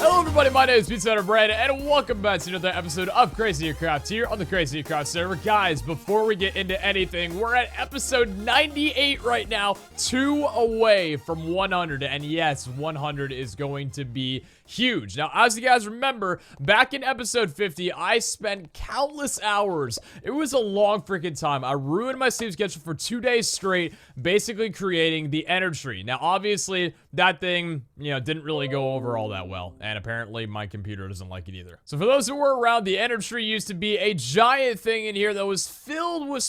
Hello everybody, my name is Pizza Brandon, and welcome back to another episode of CRAZIER Craft here on the CRAZIER Craft server. Guys, before we get into anything, we're at episode 98 right now, 2 away from 100, and yes, 100 is going to be huge. Now, as you guys remember, back in episode 50, I spent countless hours. It was a long freaking time. I ruined my sleep schedule for 2 days straight, basically creating the ender tree. Now, obviously, that thing, didn't really go over all that well, and apparently my computer doesn't like it either. So for those who were around, the ender tree used to be a giant thing in here that was filled with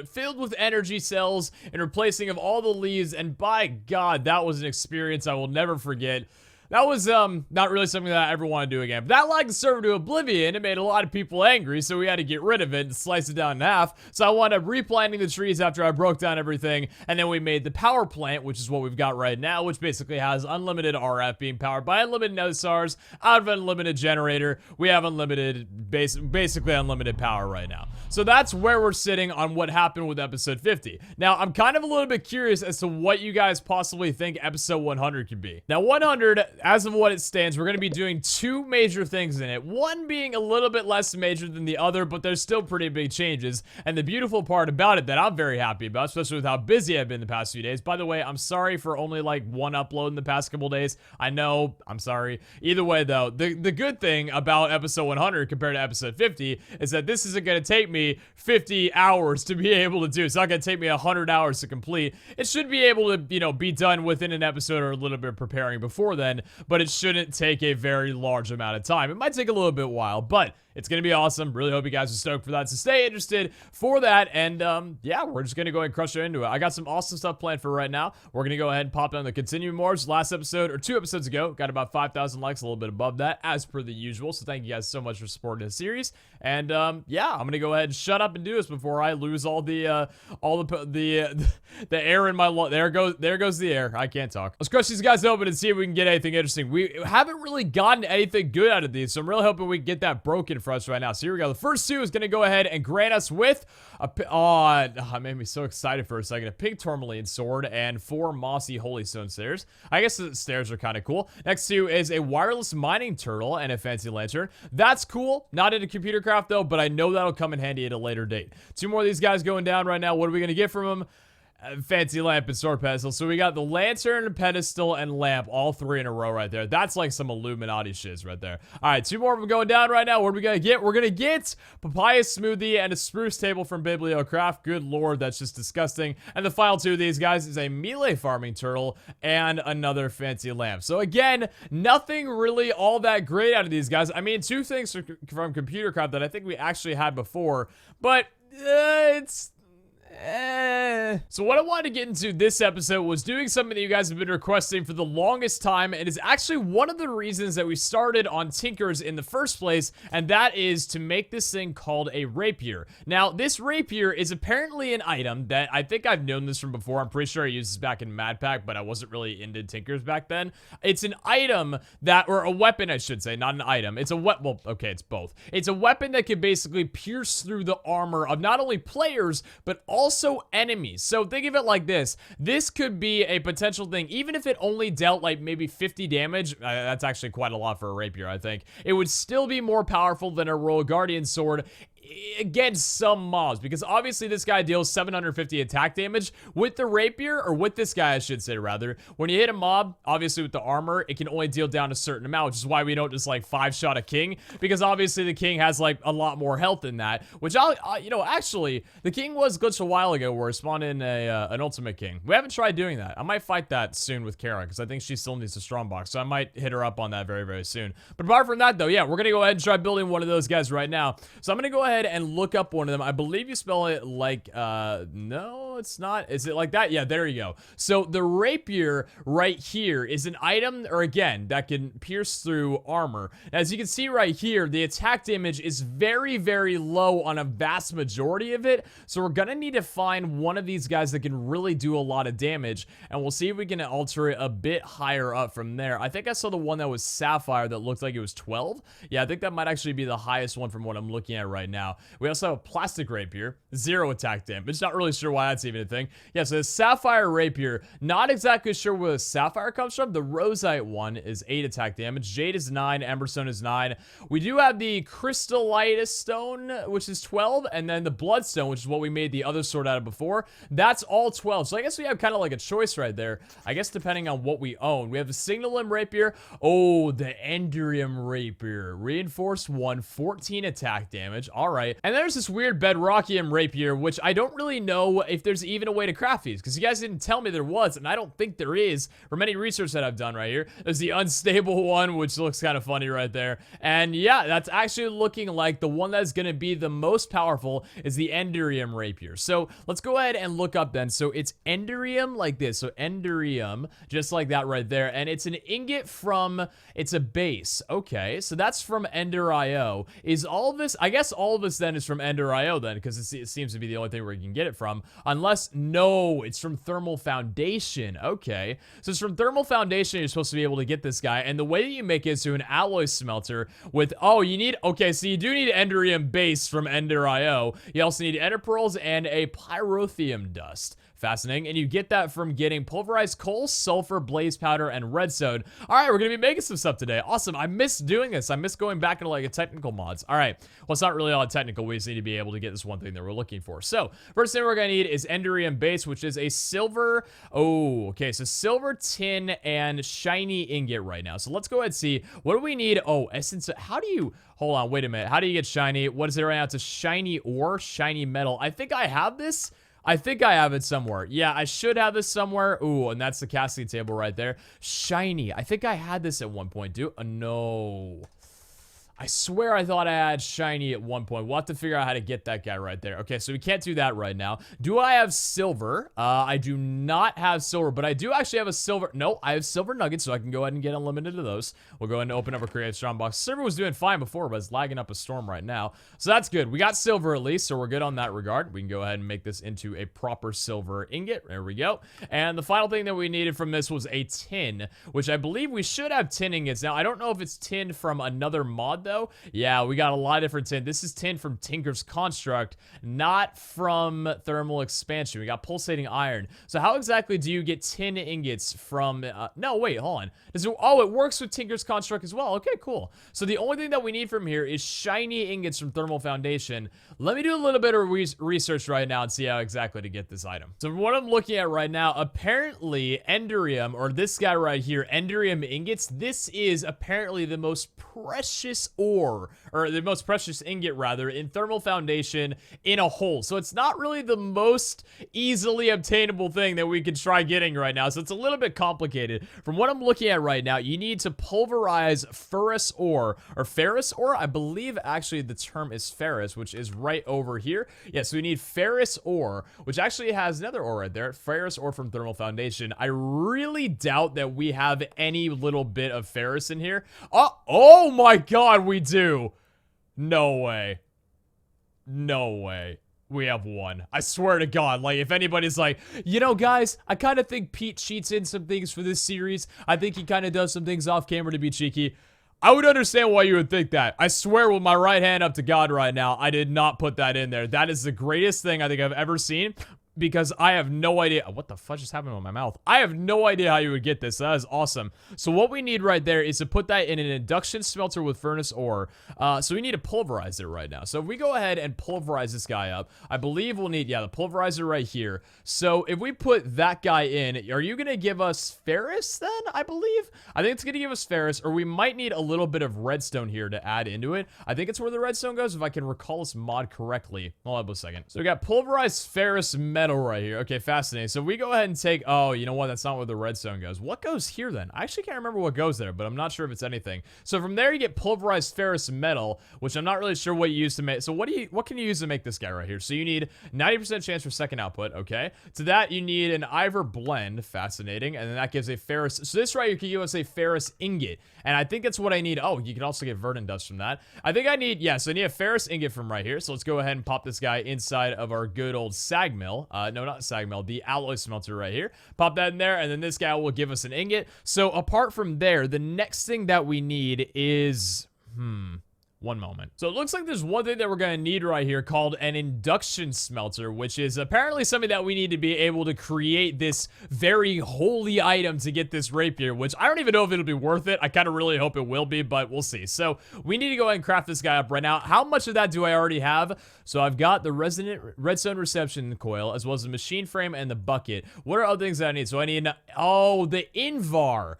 filled with energy cells and replacing of all the leaves, and by God, that was an experience I will never forget. That was, not really something that I ever want to do again. But that lagged the server to oblivion. It made a lot of people angry, so we had to get rid of it and slice it down in half. So I wound up replanting the trees after I broke down everything. And then we made the power plant, which is what we've got right now, which basically has unlimited RF being powered by unlimited nether stars out of an unlimited generator. We have basically unlimited power right now. So that's where we're sitting on what happened with episode 50. Now, I'm kind of a little bit curious as to what you guys possibly think episode 100 could be. Now, 100... as of what it stands, we're going to be doing 2 major things in it. One being a little bit less major than the other, but there's still pretty big changes. And the beautiful part about it that I'm very happy about, especially with how busy I've been the past few days. By the way, I'm sorry for only like 1 upload in the past couple days. I know, I'm sorry. Either way though, the good thing about episode 100 compared to episode 50 is that this isn't going to take me 50 hours to be able to do. It's not going to take me 100 hours to complete. It should be able to, be done within an episode or a little bit preparing before then. But it shouldn't take a very large amount of time. It might take a little bit while, but it's going to be awesome. Really hope you guys are stoked for that. So stay interested for that. And yeah, we're just going to go ahead and crush into it. I got some awesome stuff planned for right now. We're going to go ahead and pop on the continue mores. Last episode, or 2 episodes ago, got about 5,000 likes, a little bit above that, as per the usual. So thank you guys so much for supporting the series. And yeah, I'm going to go ahead and shut up and do this before I lose all the air in my lungs. There goes the air. I can't talk. Let's crush these guys open and see if we can get anything interesting. We haven't really gotten anything good out of these, so I'm really hoping we can get that broken for us right now. So here we go. The first 2 is going to go ahead and grant us with it made me so excited for a second. A pink tourmaline sword and 4 mossy holystone stairs. I guess the stairs are kind of cool. Next 2 is a wireless mining turtle and a fancy lantern. That's cool. Not into computer craft though, but I know that'll come in handy at a later date. 2 more of these guys going down right now. What are we going to get from them? Fancy lamp and sword pedestal. So we got the lantern, pedestal, and lamp, all 3 in a row right there. That's like some Illuminati shiz right there. All right, 2 more of them going down right now. What are we gonna get? We're gonna get papaya smoothie and a spruce table from Bibliocraft. Good lord, that's just disgusting. And the final 2 of these guys is a melee farming turtle and another fancy lamp. So again, nothing really all that great out of these guys. I mean, 2 things from computer craft that I think we actually had before, but it's... So what I wanted to get into this episode was doing something that you guys have been requesting for the longest time, and is actually one of the reasons that we started on Tinkers in the first place, and that is to make this thing called a rapier. Now, this rapier is apparently an item that I think I've known this from before. I'm pretty sure I used this back in Mad Pack, but I wasn't really into Tinkers back then. It's an item that, or a weapon I should say, not an item. It's a well, okay, it's both. It's a weapon that can basically pierce through the armor of not only players, but also enemies. So think of it like this. This could be a potential thing, even if it only dealt like maybe 50 damage. That's actually quite a lot for a rapier, I think. It would still be more powerful than a Royal Guardian sword against some mobs, because obviously this guy deals 750 attack damage. With the rapier, or with this guy I should say rather, when you hit a mob, obviously with the armor, it can only deal down a certain amount, which is why we don't just like 5-shot a king, because obviously the king has like a lot more health than that, which actually the king was glitched a while ago where it spawned in an ultimate king. We haven't tried doing that. I might fight that soon with Kara, because I think she still needs a strong box, so I might hit her up on that very, very soon. But apart from that though, yeah, we're gonna go ahead and try building one of those guys right now. So I'm gonna go ahead and look up one of them. I believe you spell it like, no, it's not. Is it like that? Yeah, there you go. So the rapier right here is an item, or again, that can pierce through armor. As you can see right here, the attack damage is very, very low on a vast majority of it. So we're gonna need to find one of these guys that can really do a lot of damage, and we'll see if we can alter it a bit higher up from there. I think I saw the one that was sapphire that looked like it was 12. Yeah, I think that might actually be the highest one from what I'm looking at right now. now. We also have a plastic rapier, 0 attack damage. Not really sure why that's even a thing. Yeah, so the sapphire rapier, not exactly sure where the sapphire comes from. The roseite one is 8 attack damage. Jade is 9. Emberstone is 9. We do have the crystallitis stone, which is 12, and then the bloodstone, which is what we made the other sword out of before. That's all 12. So I guess we have kind of like a choice right there. I guess depending on what we own. We have the signal limb rapier. Oh, the enderium rapier. Reinforced 1, 14 attack damage. All right. And there's this weird bedrockium rapier, which I don't really know if there's even a way to craft these, because you guys didn't tell me there was, and I don't think there is from any research that I've done right here. There's the unstable one, which looks kind of funny right there. And yeah, that's actually looking like the one that's going to be the most powerful is the enderium rapier. So let's go ahead and look up then. So it's enderium like this. So enderium, just like that right there. And it's an ingot from, it's a base. Okay, so that's from Ender.io. Is all of this, I guess all of this then is from Ender.io then, because it seems to be the only thing where you can get it from. Unless, no, it's from Thermal Foundation. Okay, so it's from Thermal Foundation. You're supposed to be able to get this guy. And the way that you make it is through an alloy smelter with, oh, you need, okay, so you do need enderium base from Ender.io. You also need ender pearls and a pyrotheum dust. Fascinating. And you get that from getting pulverized coal, sulfur, blaze powder, and redstone. All right, we're going to be making some stuff today. Awesome. I miss doing this. I miss going back into like a technical mods. All right. Well, it's not really all technical. We just need to be able to get this one thing that we're looking for. So first thing we're going to need is enderium base, which is a silver. Oh, okay. So silver, tin, and shiny ingot right now. So let's go ahead and see. What do we need? Oh, essence. How do you... Hold on. Wait a minute. How do you get shiny? What is it right now? It's a shiny ore, shiny metal. I think I have this. I think I have it somewhere. Yeah, I should have this somewhere. Ooh, and that's the casting table right there. Shiny. I think I had this at one point, dude. No. I swear I thought I had shiny at one point. We'll have to figure out how to get that guy right there. Okay, so we can't do that right now. Do I have silver? I do not have silver, but I do actually have a silver. No, I have silver nuggets, so I can go ahead and get unlimited of those. We'll go ahead and open up our creative strong box. Server was doing fine before, but it's lagging up a storm right now. So that's good. We got silver at least, so we're good on that regard. We can go ahead and make this into a proper silver ingot. There we go. And the final thing that we needed from this was a tin, which I believe we should have tin ingots. Now, I don't know if it's tin from another mod, though. Yeah, we got a lot of different tin. This is tin from Tinker's Construct, not from Thermal Expansion. We got pulsating iron. So how exactly do you get tin ingots from... no, wait, hold on. Oh, it works with Tinker's Construct as well. Okay, cool. So the only thing that we need from here is shiny ingots from Thermal Foundation. Let me do a little bit of research right now and see how exactly to get this item. So from what I'm looking at right now, apparently enderium, or this guy right here, enderium ingots, this is apparently the most precious ore, or the most precious ingot rather, in Thermal Foundation in a whole. So it's not really the most easily obtainable thing that we could try getting right now. So it's a little bit complicated. From what I'm looking at right now, you need to pulverize ferrous ore, or ferrous ore. I believe actually the term is ferrous, which is right over here. Yeah, so we need ferrous ore, which actually has another ore right there. Ferrous ore from Thermal Foundation. I really doubt that we have any little bit of ferrous in here. Oh my god, we do. No way. No way. We have one. I swear to God, like, if anybody's like, you know, guys, I kind of think Pete cheats in some things for this series. I think he kind of does some things off camera to be cheeky. I would understand why you would think that. I swear with my right hand up to God right now, I did not put that in there. That is the greatest thing I think I've ever seen. Because I have no idea. What the fudge is happening with my mouth? I have no idea how you would get this. That is awesome. So what we need right there is to put that in an induction smelter with furnace ore. So we need to pulverize it right now. So if we go ahead and pulverize this guy up, I believe we'll need, yeah, the pulverizer right here. So if we put that guy in, are you going to give us ferrous then? I believe. I think it's going to give us ferrous, or we might need a little bit of redstone here to add into it. I think it's where the redstone goes, if I can recall this mod correctly. Hold on a second. So we got pulverized ferrous metal right here. Okay, fascinating. So we go ahead and take, oh, you know what? That's not where the redstone goes. What goes here then? I actually can't remember what goes there, but I'm not sure if it's anything. So from there you get pulverized ferrous metal, which I'm not really sure what you use to make. So what can you use to make this guy right here? So you need 90% chance for second output. Okay. To that you need an ivor blend. Fascinating. And then that gives a ferrous. So this right here can give us a ferrous ingot. And I think that's what I need. Oh, you can also get verdant dust from that. I think I need, yeah, so I need a ferrous ingot from right here. So let's go ahead and pop this guy inside of our good old sag mill. No, not sag mill, the alloy smelter right here. Pop that in there, and then this guy will give us an ingot. So apart from there, the next thing that we need is, One moment. So it looks like there's one thing that we're going to need right here called an induction smelter, which is apparently something that we need to be able to create this very holy item to get this rapier, which I don't even know if it'll be worth it. I kind of really hope it will be, but we'll see. So we need to go ahead and craft this guy up right now. How much of that do I already have? So I've got the resonant redstone reception coil, as well as the machine frame and the bucket. What are other things that I need? So I need, oh, the invar.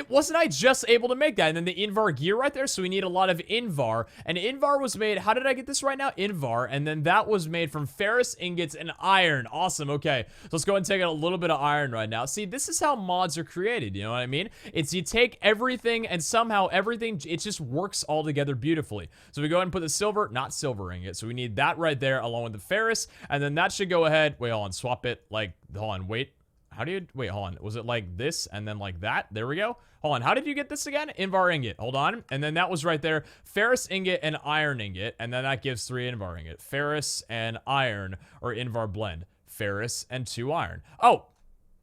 Wasn't I just able to make that? And then the invar gear right there, so we need a lot of invar. And invar was made, how did I get this right now? Invar, and then that was made from ferrous ingots and iron. Awesome, okay. So let's go ahead and take out a little bit of iron right now. See, this is how mods are created, you know what I mean? It's you take everything and somehow everything, it just works all together beautifully. So we go ahead and put the silver, not silver ingot, so we need that right there along with the ferrous, and then that should go ahead, wait, hold on, swap it, like, hold on, wait. How do you, wait, hold on. Was it like this and then like that? There we go. Hold on. How did you get this again? Invar ingot. Hold on. And then that was right there. Ferrous ingot and iron ingot. And then that gives 3 invar ingot. Ferrous and iron or invar blend. Ferrous and 2 iron. Oh,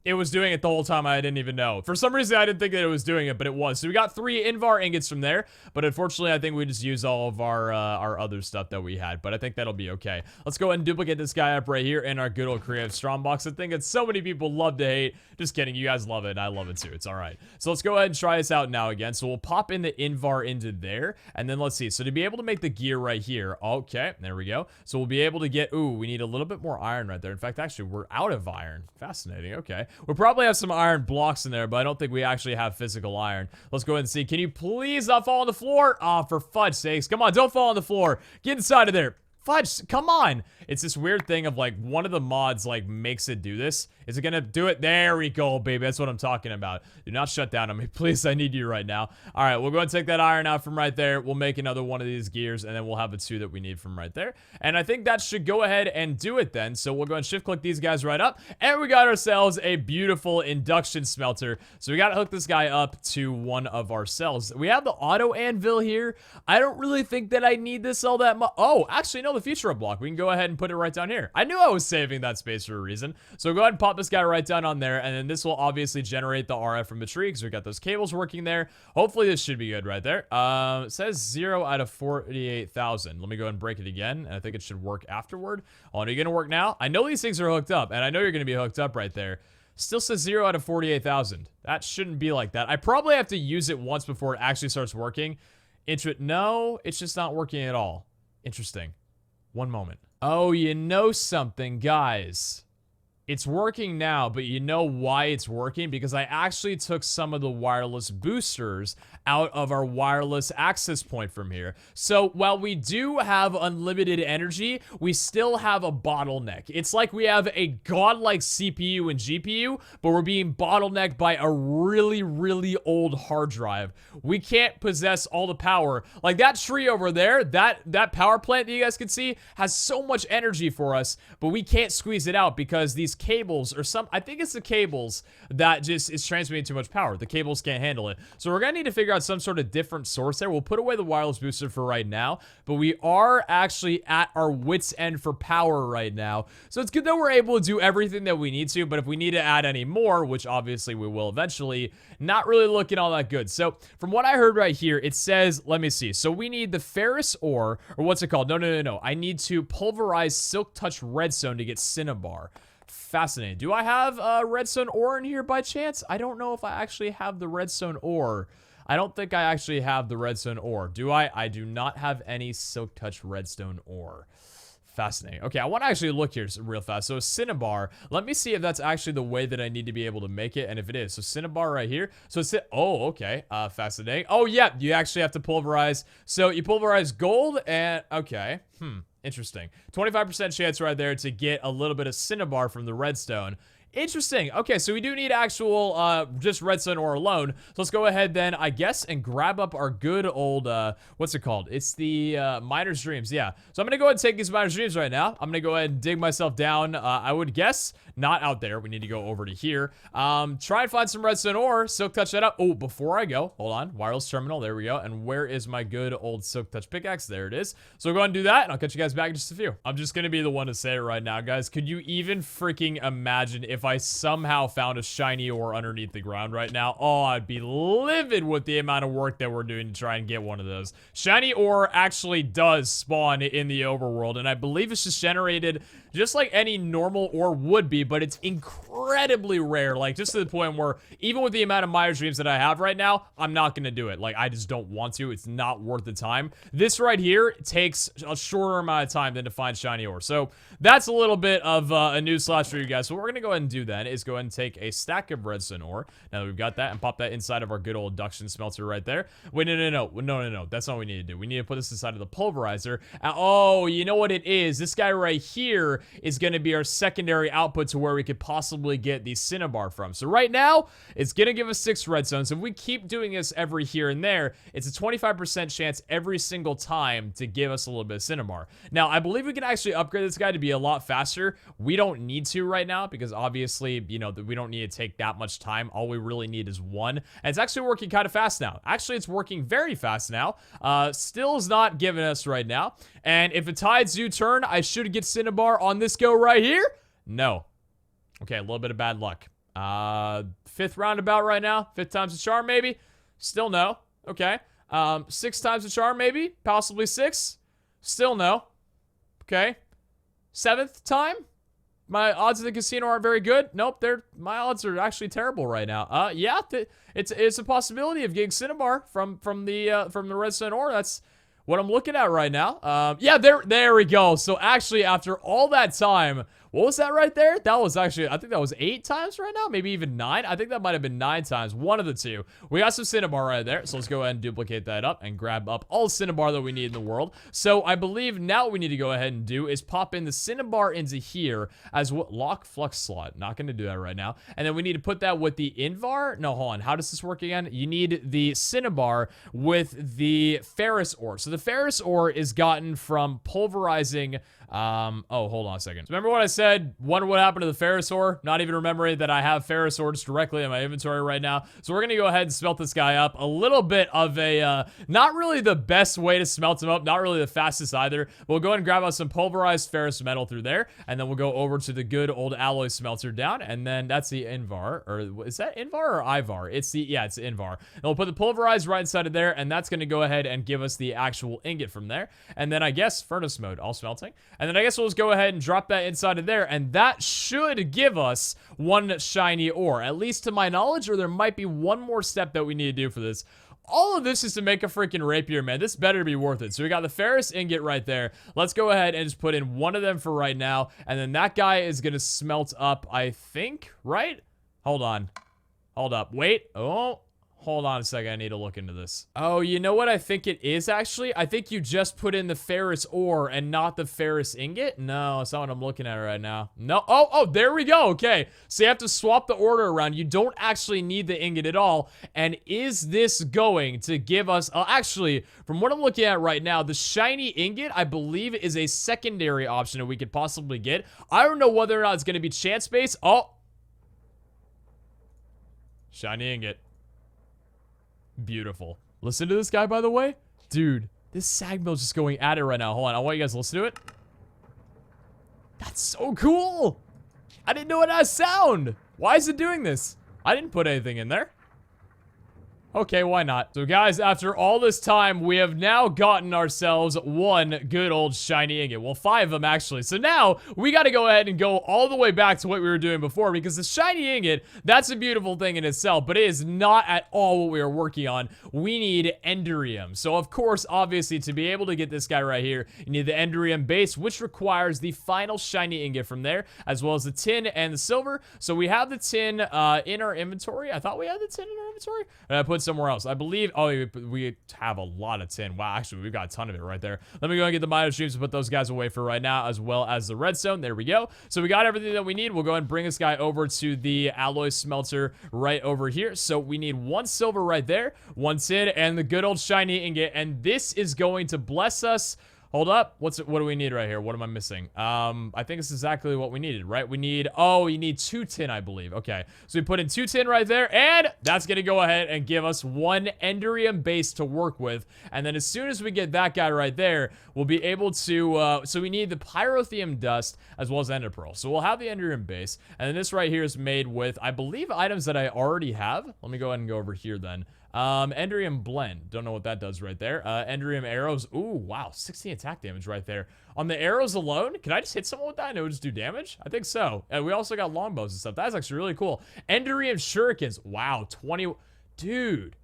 it was doing it the whole time. I didn't even know. For some reason, I didn't think that it was doing it, but it was. So we got 3 invar ingots from there. But unfortunately, I think we just used all of our other stuff that we had. But I think that'll be okay. Let's go ahead and duplicate this guy up right here in our good old creative strongbox. I think that so many people love to hate. Just kidding. You guys love it. I love it too. It's all right. So let's go ahead and try this out now again. So we'll pop in the invar into there. And then let's see. So to be able to make the gear right here. Okay. There we go. So we'll be able to get, ooh, we need a little bit more iron right there. In fact, actually, we're out of iron. Fascinating. Okay. We'll probably have some iron blocks in there, but I don't think we actually have physical iron. Let's go ahead and see. Can you please not fall on the floor? Oh, for fudge sakes. Come on, don't fall on the floor. Get inside of there. Fudge, come on. It's this weird thing of like one of the mods like makes it do this. Is it gonna do it? There we go, baby. That's what I'm talking about. Do not shut down on me, please. I need you right now. All right, we'll go and take that iron out from right there. We'll make another one of these gears, and then we'll have the 2 that we need from right there. And I think that should go ahead and do it then. So we'll go and shift click these guys right up, and we got ourselves a beautiful induction smelter. So we gotta hook this guy up to one of our cells. We have the auto anvil here. I don't really think that I need this all that much. Oh, actually, no, the future block. We can go ahead and put it right down here. I knew I was saving that space for a reason. So go ahead and pop this guy right down on there, and then this will obviously generate the RF from the tree because we got those cables working there. Hopefully this should be good right there. It says 0 out of 48,000. Let me go ahead and break it again, and I think it should work afterward. Oh, are you gonna work now? I know these things are hooked up, and I know you're gonna be hooked up right there. Still says 0 out of 48,000. That shouldn't be like that. I probably have to use it once before it actually starts working. No, it's just not working at all. Interesting. One moment. Oh, you know something, guys. It's working now, but you know why it's working? Because I actually took some of the wireless boosters out of our wireless access point from here. So while we do have unlimited energy, we still have a bottleneck. It's like we have a godlike CPU and GPU, but we're being bottlenecked by a really, really old hard drive. We can't possess all the power. Like that tree over there, that power plant that you guys can see has so much energy for us, but we can't squeeze it out because these cables or I think it's the cables that just is transmitting too much power. The cables can't handle it. So we're gonna need to figure out some sort of different source there. We'll put away the wireless booster for right now, but we are actually at our wit's end for power right now. So it's good that we're able to do everything that we need to, but if we need to add any more, which obviously we will eventually, not really looking all that good. So from what I heard right here, it says, let me see. So we need the ferrous ore, or what's it called? No. I need to pulverize silk touch redstone to get cinnabar. Fascinating. Do I have redstone ore in here by chance? I don't know if I actually have the redstone ore. I don't think I actually have the redstone ore. Do I? I do not have any silk touch redstone ore. Fascinating. Okay, I want to actually look here real fast. So cinnabar, let me see if that's actually the way that I need to be able to make it, and if it is. So cinnabar right here. So it's, oh, okay. Fascinating. Oh, yeah, you actually have to pulverize. So you pulverize gold and, okay. Interesting. 25% chance right there to get a little bit of cinnabar from the redstone. Interesting. Okay, so we do need actual, just redstone ore alone. So let's go ahead then, I guess, and grab up our good old, what's it called? It's the, Miner's Dreams, yeah. So I'm gonna go ahead and take these Miner's Dreams right now. I'm gonna go ahead and dig myself down, I would guess, not out there. We need to go over to here. Try and find some redstone ore. Silk touch that up. Oh, before I go, hold on. Wireless terminal, there we go. And where is my good old silk touch pickaxe? There it is. So we'll go ahead and do that, and I'll catch you guys back in just a few. I'm just gonna be the one to say it right now, guys. Could you even freaking imagine if if I somehow found a shiny ore underneath the ground right now. Oh, I'd be livid with the amount of work that we're doing to try and get one of those. Shiny ore actually does spawn in the overworld, and I believe it's just generated just like any normal ore would be, but it's incredibly rare, like just to the point where even with the amount of Mire dreams that I have right now, I'm not gonna do it. Like, I just don't want to. It's not worth the time. This right here takes a shorter amount of time than to find shiny ore. So that's a little bit of a newsflash for you guys. So what we're gonna go ahead and do then is go ahead and take a stack of redstone ore, now that we've got that, and pop that inside of our good old induction smelter right there. Wait, no, that's not what we need to do. We need to put this inside of the pulverizer. Oh, you know what it is? This guy right here is going to be our secondary output to where we could possibly get the cinnabar from. So right now, it's going to give us 6 redstone. So if we keep doing this every here and there, it's a 25% chance every single time to give us a little bit of cinnabar. Now, I believe we can actually upgrade this guy to be a lot faster. We don't need to right now because obviously, you know, we don't need to take that much time. All we really need is 1. And it's actually working kind of fast now. Actually, it's working very fast now. Still is not giving us right now. And if the tides do turn, I should get cinnabar on this go right here. No. Okay, a little bit of bad luck. 5th roundabout right now. 5th time's the charm, maybe. Still no. Okay. 6 times the charm, maybe. Possibly 6. Still no. Okay. 7th time. My odds of the casino aren't very good. Nope, my odds are actually terrible right now. Yeah, it's a possibility of getting cinnabar from the redstone ore. That's what I'm looking at right now. Yeah, there we go. So actually, after all that time, what was that right there? That was actually, I think that was 8 times right now, maybe even 9. I think that might have been 9 times, one of the two. We got some cinnabar right there, so let's go ahead and duplicate that up and grab up all the cinnabar that we need in the world. So I believe now what we need to go ahead and do is pop in the cinnabar into here as what lock flux slot. Not going to do that right now. And then we need to put that with the invar. No, hold on. How does this work again? You need the cinnabar with the ferrous ore. So the ferrous ore is gotten from pulverizing. Oh, hold on a second. Remember what I said? Wonder what happened to the ferrous ore? Not even remembering that I have ferrous ores directly in my inventory right now. So we're gonna go ahead and smelt this guy up. A little bit of a, not really the best way to smelt him up. Not really the fastest either. We'll go ahead and grab us some pulverized ferrous metal through there. And then we'll go over to the good old alloy smelter down. And then that's the invar. Or is that invar or ivar? It's the invar. And we'll put the pulverized right inside of there. And that's gonna go ahead and give us the actual ingot from there. And then I guess furnace mode, all smelting. And then I guess we'll just go ahead and drop that inside of there, and that should give us 1 shiny ore, at least to my knowledge, or there might be one more step that we need to do for this. All of this is to make a freaking rapier, man. This better be worth it. So we got the ferrous ingot right there. Let's go ahead and just put in 1 of them for right now, and then that guy is going to smelt up, I think, right? Hold on. Hold up. Wait. Oh. Hold on a second, I need to look into this. Oh, you know what I think it is, actually? I think you just put in the ferrous ore and not the ferrous ingot? No, that's not what I'm looking at right now. No, oh, there we go, okay. So you have to swap the order around. You don't actually need the ingot at all. And is this going to give us, actually, from what I'm looking at right now, the shiny ingot, I believe, is a secondary option that we could possibly get. I don't know whether or not it's going to be chance-based. Oh. Shiny ingot. Beautiful. Listen to this guy, by the way. Dude, this sag mill's just going at it right now. Hold on, I want you guys to listen to it. That's so cool. I didn't know it has sound. Why is it doing this? I didn't put anything in there. Okay, why not? So guys, after all this time, we have now gotten ourselves 1 good old shiny ingot. Well, 5 of them actually. So now we got to go ahead and go all the way back to what we were doing before, because the shiny ingot, that's a beautiful thing in itself, but it is not at all what we are working on. We need enderium. So of course, obviously, to be able to get this guy right here, you need the enderium base, which requires the final shiny ingot from there, as well as the tin and the silver. So we have the tin in our inventory. I thought we had the tin in our inventory. And I put somewhere else. I believe, oh, we have a lot of tin. Wow, actually, we've got a ton of it right there. Let me go and get the miner streams and put those guys away for right now, as well as the redstone. There we go. So we got everything that we need. We'll go ahead and bring this guy over to the alloy smelter right over here. So we need 1 silver right there, 1 tin, and the good old shiny ingot. And this is going to bless us. Hold up. What do we need right here? What am I missing? I think it's exactly what we needed, right? We need, oh, you need 2 tin, I believe. Okay. So we put in 2 tin right there, and that's going to go ahead and give us 1 enderium base to work with. And then as soon as we get that guy right there, we'll be able to, so we need the pyrotheum dust as well as ender pearl. So we'll have the enderium base. And then this right here is made with, I believe, items that I already have. Let me go ahead and go over here then. Enderium blend. Don't know what that does right there. Enderium arrows. Ooh, wow. 16 attack damage right there. On the arrows alone, can I just hit someone with that and it would just do damage? I think so. And we also got longbows and stuff. That's actually really cool. Enderium shurikens. Wow, 20. Dude.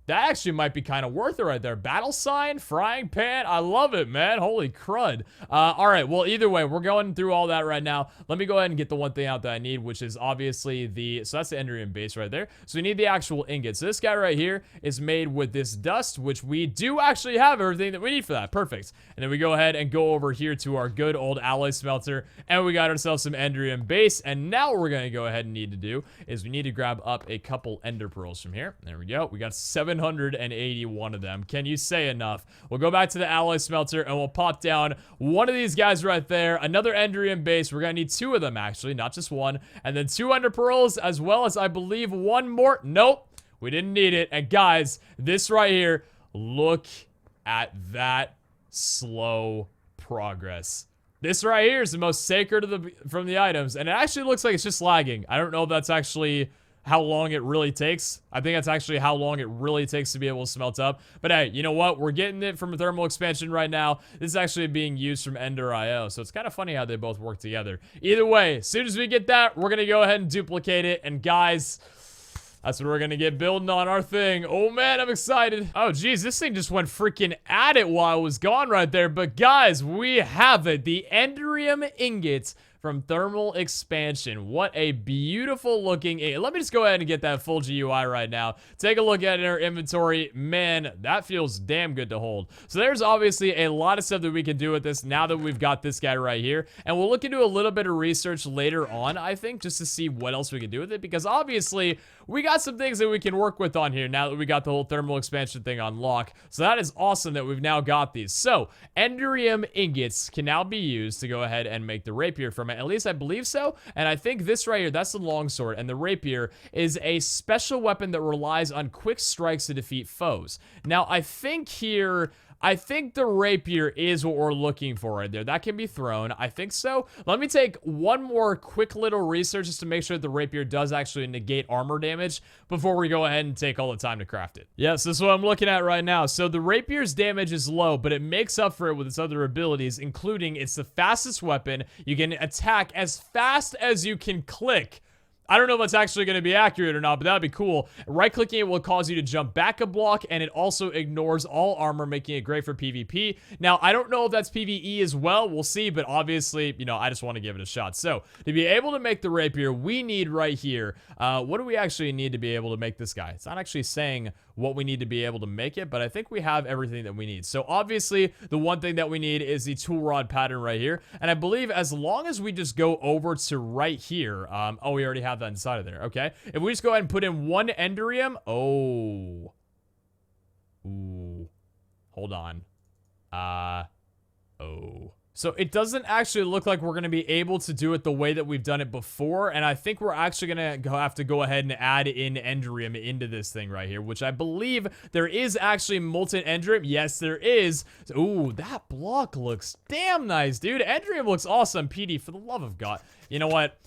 That actually might be kind of worth it right there. Battle sign, frying pan. I love it, man. Holy crud. All right. Well, either way, we're going through all that right now. Let me go ahead and get the one thing out that I need, which is obviously the, so that's the enderium base right there. So we need the actual ingot. So this guy right here is made with this dust, which we do actually have everything that we need for that. Perfect. And then we go ahead and go over here to our good old alloy smelter, and we got ourselves some enderium base. And now what we're going to go ahead and need to do is we need to grab up a couple ender pearls from here. There we go. We got 781 of them. Can you say enough? We'll go back to the alloy smelter and we'll pop down one of these guys right there. Another enderium base. We're gonna need 2 of them actually, not just 1. And then 2 ender pearls as well as I believe 1 more. Nope, we didn't need it. And guys, this right here, look at that slow progress. This right here is the most sacred of from the items, and it actually looks like it's just lagging. I don't know if that's actually how long it really takes. I think that's actually how long it really takes to be able to smelt up. But hey, you know what? We're getting it from a thermal expansion right now. This is actually being used from Ender IO, so it's kind of funny how they both work together. Either way, as soon as we get that, we're going to go ahead and duplicate it. And guys, that's what we're going to get building on our thing. Oh man, I'm excited. Oh geez, this thing just went freaking at it while I was gone right there. But guys, we have it. The enderium ingots from thermal expansion. What a beautiful looking. Let me just go ahead and get that full GUI right now. Take a look at it in our inventory. Man, that feels damn good to hold. So there's obviously a lot of stuff that we can do with this now that we've got this guy right here. And we'll look into a little bit of research later on, I think, just to see what else we can do with it. Because obviously, we got some things that we can work with on here now that we got the whole thermal expansion thing on lock. So that is awesome that we've now got these. So, enderium ingots can now be used to go ahead and make the rapier from it. At least I believe so. And I think this right here, that's the longsword. And the rapier is a special weapon that relies on quick strikes to defeat foes. Now, I think here, I think the rapier is what we're looking for right there. That can be thrown. I think so. Let me take one more quick little research just to make sure that the rapier does actually negate armor damage before we go ahead and take all the time to craft it. Yes, this is what I'm looking at right now. So the rapier's damage is low, but it makes up for it with its other abilities, including it's the fastest weapon. You can attack as fast as you can click. I don't know if that's actually going to be accurate or not, but that'd be cool. Right-clicking it will cause you to jump back a block, and it also ignores all armor, making it great for PvP. Now, I don't know if that's PvE as well. We'll see, but obviously, you know, I just want to give it a shot. So, to be able to make the rapier, we need right here, what do we actually need to be able to make this guy? It's not actually saying what we need to be able to make it, but I think we have everything that we need. So obviously, the one thing that we need is the tool rod pattern right here. And I believe as long as we just go over to right here, oh, we already have that inside of there. Okay. If we just go ahead and put in 1 enderium, oh, ooh, hold on. Oh. So it doesn't actually look like we're going to be able to do it the way that we've done it before. And I think we're actually going to have to go ahead and add in enderium into this thing right here, which I believe there is actually molten enderium. Yes, there is. Ooh, that block looks damn nice, dude. Enderium looks awesome. PD, for the love of God. You know what?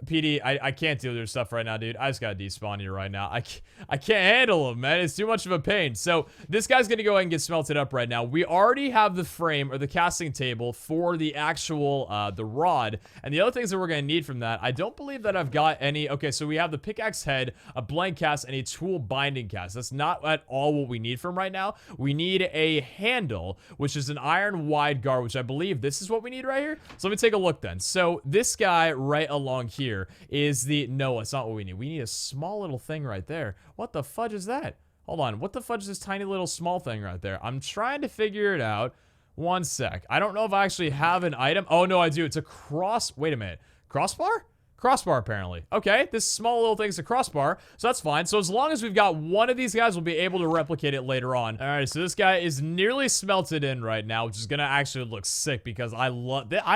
PD, I can't deal with your stuff right now, dude. I just gotta despawn you right now. I can't handle him, man. It's too much of a pain. So this guy's gonna go ahead and get smelted up right now. We already have the frame or the casting table for the actual the rod, and the other things that we're gonna need from that, I don't believe that I've got any. Okay, so we have the pickaxe head, a blank cast, and a tool binding cast. That's not at all what we need from right now. We need a handle, which is an iron wide guard, which I believe this is what we need right here. So let me take a look then. So this guy right along here is the, no, it's not what we need. We need a small little thing right there. What the fudge is that? Hold on. What the fudge is this tiny little small thing right there? I'm trying to figure it out. One sec. I don't know if I actually have an item. Oh, no, I do. It's a wait a minute. Crossbar? crossbar apparently. Okay, this small little thing's a crossbar, so that's fine. So as long as we've got one of these guys, we'll be able to replicate it later on. All right, so this guy is nearly smelted in right now, which is gonna actually look sick because I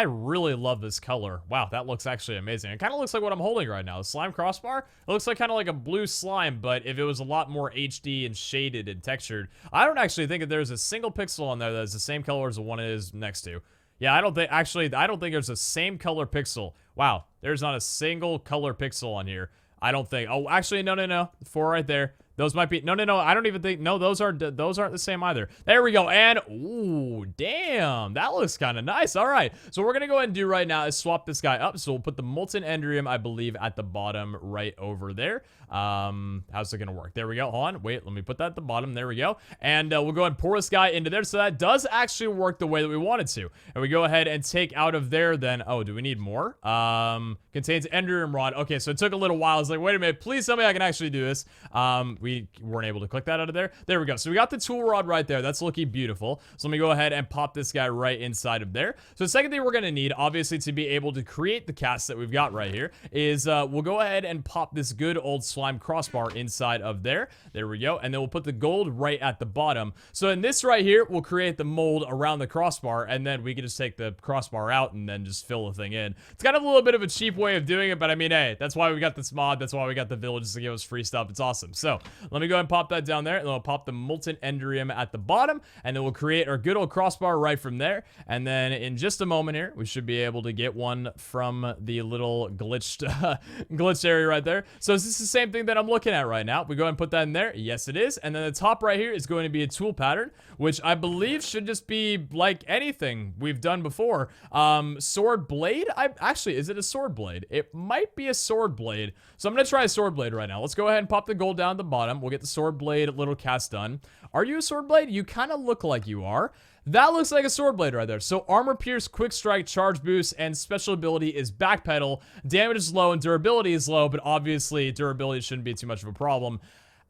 really love this color. Wow, that looks actually amazing. It kind of looks like what I'm holding right now. The slime crossbar, it looks like kind of like a blue slime, but if it was a lot more HD and shaded and textured. I don't actually think that there's a single pixel on there that is the same color as the one it is next to. Yeah, I don't think there's a same color pixel. Wow, there's not a single color pixel on here. I don't think. Oh, actually, no. 4 right there. Those might be, no, I don't even think, no, those aren't the same either. There we go, and, ooh, damn, that looks kind of nice. All right, so what we're gonna go ahead and do right now is swap this guy up. So we'll put the molten enderium, I believe, at the bottom right over there. How's it gonna work? There we go, hold on, wait, let me put that at the bottom, there we go. And we'll go ahead and pour this guy into there, so that does actually work the way that we wanted to. And we go ahead and take out of there then, oh, do we need more? Contains enderium rod. Okay, so it took a little while. I was like, wait a minute, please tell me I can actually do this. We weren't able to click that out of there. There we go. So we got the tool rod right there. That's looking beautiful. So let me go ahead and pop this guy right inside of there. So the second thing we're going to need, obviously, to be able to create the cast that we've got right here is we'll go ahead and pop this good old slime crossbar inside of there. There we go. And then we'll put the gold right at the bottom. So in this right here, we'll create the mold around the crossbar, and then we can just take the crossbar out and then just fill the thing in. It's kind of a little bit of a cheap way of doing it, but I mean, hey, that's why we got this mod. That's why we got the villages to give us free stuff. It's awesome. So let me go ahead and pop that down there, and then we'll pop the molten enderium at the bottom, and then we'll create our good old crossbar right from there. And then in just a moment here, we should be able to get one from the little glitched area right there. So is this the same thing that I'm looking at right now? We go ahead and put that in there. Yes, it is. And then the top right here is going to be a tool pattern, which I believe should just be like anything we've done before. Sword blade? Actually, is it a sword blade? It might be a sword blade. So I'm going to try a sword blade right now. Let's go ahead and pop the gold down at the bottom. We'll get the sword blade little cast done. Are you a sword blade? You kind of look like you are. That looks like a sword blade right there. So armor pierce, quick strike, charge boost, and special ability is backpedal. Damage is low and durability is low, but obviously durability shouldn't be too much of a problem.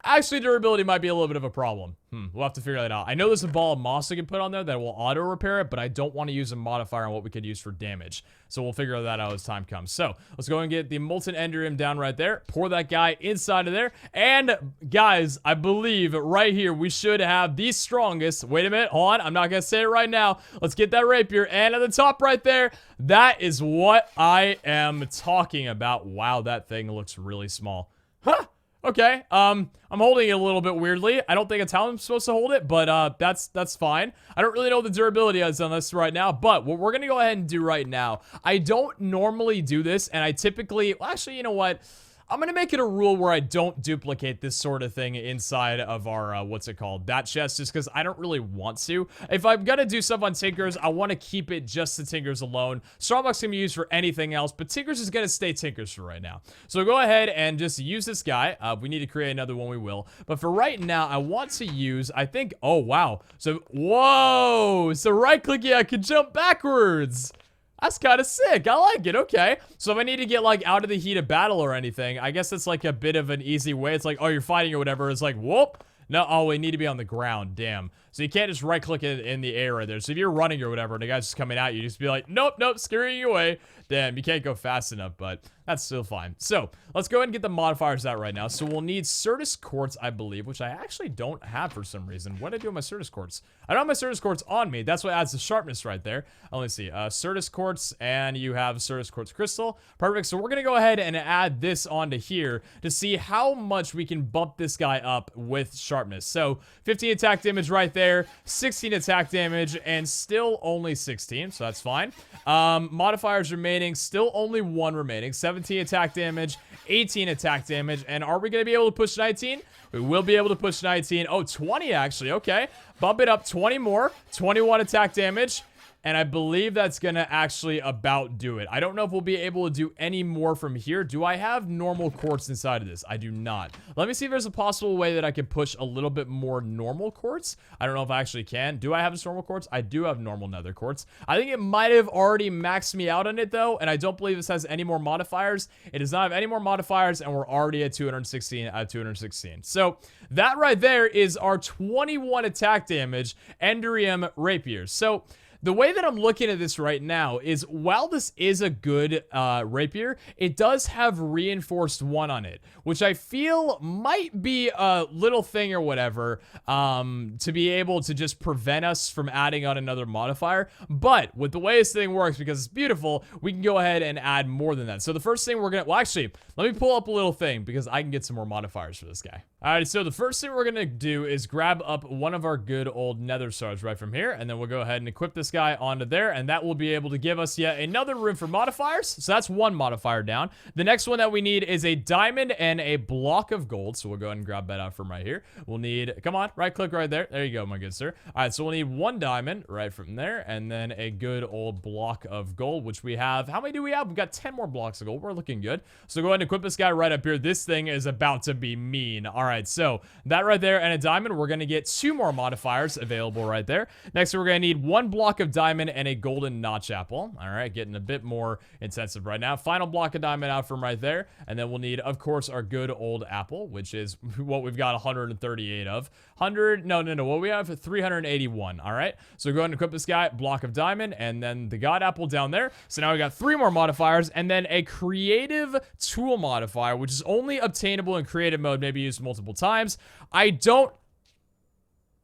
Actually, durability might be a little bit of a problem. We'll have to figure that out. I know there's a ball of moss I can put on there that will auto repair it, but I don't want to use a modifier on what we could use for damage. So we'll figure that out as time comes. So let's go and get the molten enderium down right there. Pour that guy inside of there. And guys, I believe right here we should have the strongest. Wait a minute, hold on. I'm not going to say it right now. Let's get that rapier. And at the top right there, that is what I am talking about. Wow, that thing looks really small. Huh? Okay, I'm holding it a little bit weirdly. I don't think it's how I'm supposed to hold it, but that's fine. I don't really know the durability is on this right now, but what we're gonna go ahead and do right now, I don't normally do this, and I typically, well, actually, you know what? I'm gonna make it a rule where I don't duplicate this sort of thing inside of our, what's it called? That chest, just because I don't really want to. If I'm gonna do stuff on Tinkers, I want to keep it just to Tinkers alone. Strongbox can be used for anything else, but Tinkers is gonna stay Tinkers for right now. So go ahead and just use this guy. If we need to create another one, we will. But for right now, I want to use, I think, oh, wow. So, whoa! So right-clicking, I can jump backwards! That's kind of sick. I like it. Okay. So if I need to get, like, out of the heat of battle or anything, I guess it's, like, a bit of an easy way. It's like, oh, you're fighting or whatever. It's like, whoop. No, oh, we need to be on the ground. Damn. So you can't just right-click it in the air right there. So if you're running or whatever, and the guy's just coming at you, just be like, nope, scaring you away. Damn, you can't go fast enough, but that's still fine. So let's go ahead and get the modifiers out right now. So we'll need Certus quartz, I believe, which I actually don't have for some reason. What did I do with my Certus quartz? I don't have my Certus quartz on me. That's what adds the sharpness right there. Let me see. Certus quartz, and you have Certus quartz crystal. Perfect. So we're going to go ahead and add this onto here to see how much we can bump this guy up with sharpness. So 15 attack damage right there, 16 attack damage, and still only 16. So that's fine. Modifiers remaining. Still only 1 remaining. 17 attack damage, 18 attack damage, and are we going to be able to push 19? We will be able to push 19. Oh, 20 actually. Okay. Bump it up 20 more. 21 attack damage. And I believe that's going to actually about do it. I don't know if we'll be able to do any more from here. Do I have normal quartz inside of this? I do not. Let me see if there's a possible way that I can push a little bit more normal quartz. I don't know if I actually can. Do I have this normal quartz? I do have normal nether quartz. I think it might have already maxed me out on it though. And I don't believe this has any more modifiers. It does not have any more modifiers. And we're already at 216 out of 216. So that right there is our 21 attack damage enderium rapiers. So the way that I'm looking at this right now is while this is a good rapier, it does have reinforced 1 on it, which I feel might be a little thing or whatever to be able to just prevent us from adding on another modifier. But with the way this thing works, because it's beautiful, we can go ahead and add more than that. So the first thing we're gonna, well, actually, let me pull up a little thing because I can get some more modifiers for this guy. All right, so the first thing we're gonna do is grab up one of our good old nether stars right from here, and then we'll go ahead and equip this guy onto there, and that will be able to give us yet another room for modifiers. So that's 1 modifier down. The next one that we need is a diamond and a block of gold. So we'll go ahead and grab that out from right here. We'll need, come on, right click right there. There you go, my good sir. All right, so we'll need 1 diamond right from there, and then a good old block of gold, which we have. How many do we have? We've got 10 more blocks of gold. We're looking good. So go ahead and equip this guy right up here. This thing is about to be mean. All right, so that right there and a diamond. We're going to get 2 more modifiers available right there. Next, we're going to need 1 block of diamond and a golden notch apple. All right, getting a bit more intensive right now. Final block of diamond out from right there. And then we'll need, of course, our good old apple, which is what we've got 138 of. What we have? 381. All right, so go ahead and equip this guy, block of diamond, and then the god apple down there. So now we got 3 more modifiers, and then a creative tool modifier, which is only obtainable in creative mode, maybe used multiple times. I don't...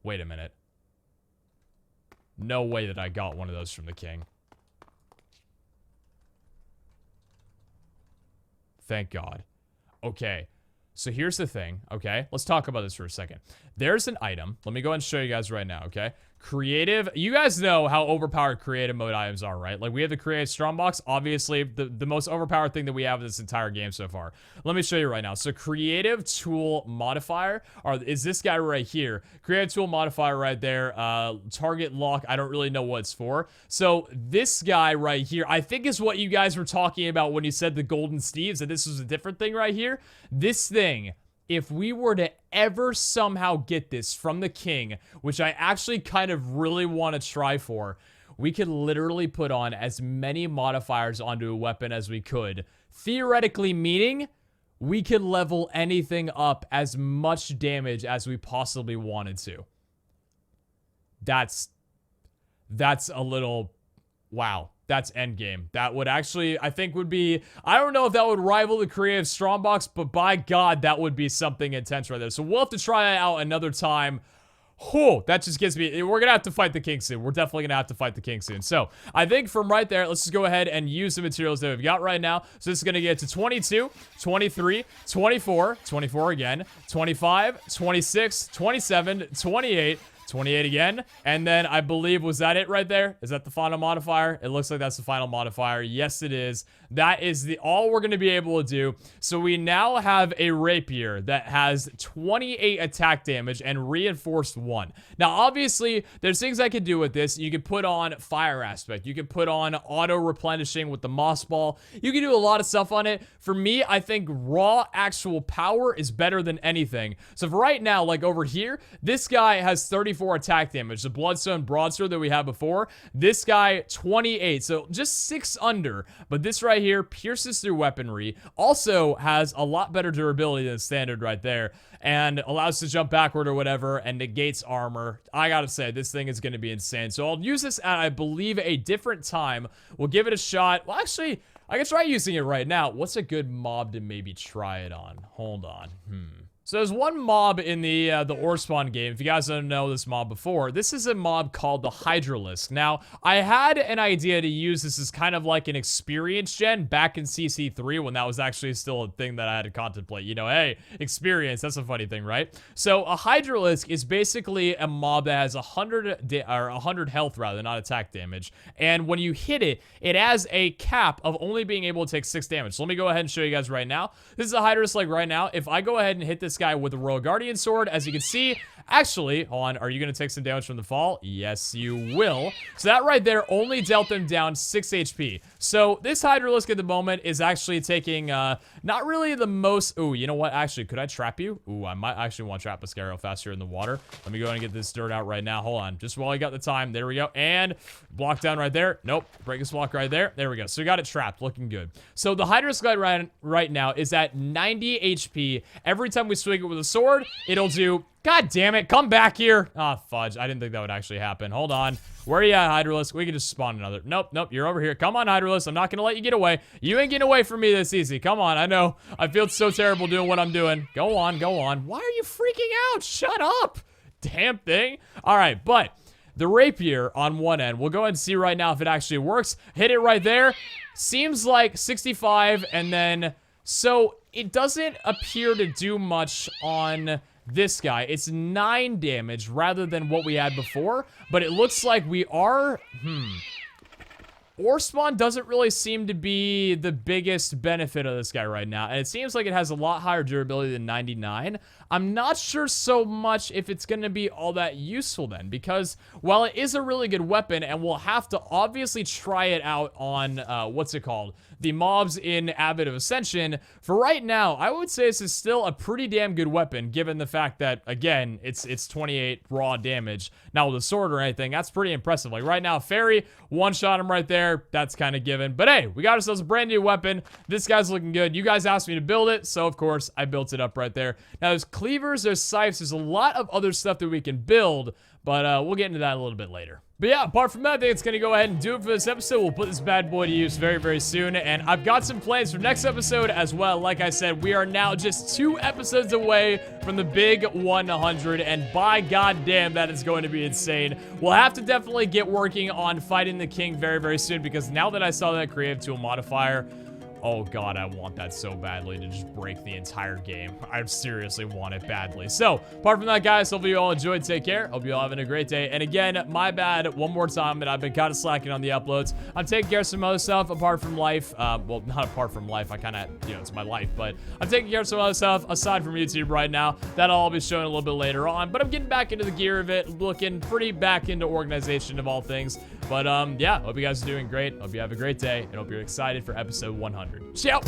Wait a minute. No way that I got one of those from the king. Thank God. Okay. So here's the thing, okay? Let's talk about this for a second. There's an item. Let me go ahead and show you guys right now, okay? Creative. You guys know how overpowered creative mode items are, right? Like, we have the creative strongbox. Obviously, the most overpowered thing that we have in this entire game so far. Let me show you right now. So creative tool modifier is this guy right here. Creative tool modifier right there. Target lock. I don't really know what it's for. So this guy right here, I think is what you guys were talking about when you said the golden steves, that this was a different thing right here. This thing, if we were to ever somehow get this from the king, which I actually kind of really want to try for, we could literally put on as many modifiers onto a weapon as we could. Theoretically, meaning we could level anything up as much damage as we possibly wanted to. That's a little... Wow. That's endgame. That would actually, I think, would be... I don't know if that would rival the creative strongbox, but by God, that would be something intense right there. So we'll have to try that out another time. Oh, that just gives me... We're going to have to fight the king soon. We're definitely going to have to fight the king soon. So I think from right there, let's just go ahead and use the materials that we've got right now. So this is going to get to 22, 23, 24, 24 again, 25, 26, 27, 28... 28 again, and then I believe, was that it right there? Is that the final modifier? It looks like that's the final modifier. Yes, it is. That is all we're going to be able to do. So we now have a rapier that has 28 attack damage and reinforced 1. Now, obviously, there's things I can do with this. You can put on fire aspect. You can put on auto replenishing with the moss ball. You can do a lot of stuff on it. For me, I think raw actual power is better than anything. So for right now, like over here, this guy has 34 attack damage. The bloodstone broadsword that we had before, this guy 28, so just 6 under. But this right here pierces through weaponry, also has a lot better durability than standard right there, and allows us to jump backward or whatever, and negates armor. I gotta say, this thing is gonna be insane. So I'll use this at, I believe, a different time. We'll give it a shot. Well, actually, I can try using it right now. What's a good mob to maybe try it on? Hold on. So there's one mob in the ore spawn game. If you guys don't know this mob before, this is a mob called the Hydralisk. Now, I had an idea to use this as kind of like an experience gen back in CC3 when that was actually still a thing that I had to contemplate. You know, hey, experience, that's a funny thing, right? So a Hydralisk is basically a mob that has 100 health rather, not attack damage. And when you hit it, it has a cap of only being able to take 6 damage. So let me go ahead and show you guys right now. This is a Hydralisk like right now. If I go ahead and hit this guy with a Royal Guardian sword, as you can see, actually, hold on, are you going to take some damage from the fall? Yes, you will. So that right there only dealt them down 6 HP. So this Hydralisk at the moment is actually taking, not really the most... Ooh, you know what? Actually, could I trap you? Ooh, I might actually want to trap this guy real fast here in the water. Let me go ahead and get this dirt out right now. Hold on. Just while I got the time. There we go. And block down right there. Nope. Break this block right there. There we go. So we got it trapped. Looking good. So the Hydralisk right now is at 90 HP. Every time we swing it with a sword, it'll do... God damn it, come back here. Ah, fudge. I didn't think that would actually happen. Hold on. Where are you at, Hydralisk? We can just spawn another. Nope, nope, you're over here. Come on, Hydralisk. I'm not gonna let you get away. You ain't getting away from me this easy. Come on, I know. I feel so terrible doing what I'm doing. Go on, go on. Why are you freaking out? Shut up. Damn thing. All right, but the rapier on one end, we'll go ahead and see right now if it actually works. Hit it right there. Seems like 65, and then... So, it doesn't appear to do much on... this guy. It's 9 damage rather than what we had before, but it looks like we are... Ore spawn doesn't really seem to be the biggest benefit of this guy right now, and it seems like it has a lot higher durability than 99. I'm not sure so much if it's going to be all that useful then, because while it is a really good weapon, and we'll have to obviously try it out on, what's it called? The mobs in Abbot of Ascension, for right now, I would say this is still a pretty damn good weapon, given the fact that, again, it's 28 raw damage. Now with a sword or anything, that's pretty impressive. Like right now, Fairy, one-shot him right there, that's kind of given. But hey, we got ourselves a brand new weapon. This guy's looking good. You guys asked me to build it, so of course, I built it up right there. Now there's cleavers, there's scythes, there's a lot of other stuff that we can build, but we'll get into that a little bit later. But yeah, apart from that, I think it's going to go ahead and do it for this episode. We'll put this bad boy to use very, very soon. And I've got some plans for next episode as well. Like I said, we are now just 2 episodes away from the big 100. And by goddamn, that is going to be insane. We'll have to definitely get working on fighting the king very, very soon. Because now that I saw that creative tool modifier... Oh god, I want that so badly to just break the entire game. I seriously want it badly. So, apart from that, guys, hope you all enjoyed. Take care. Hope you all having a great day. And again, my bad one more time, but I've been kind of slacking on the uploads. I'm taking care of some other stuff apart from life. Well, not apart from life. I kind of, you know, it's my life. But I'm taking care of some other stuff aside from YouTube right now. That'll all be showing a little bit later on. But I'm getting back into the gear of it. Looking pretty back into organization of all things. But, yeah, hope you guys are doing great. Hope you have a great day. And hope you're excited for episode 100. Ciao!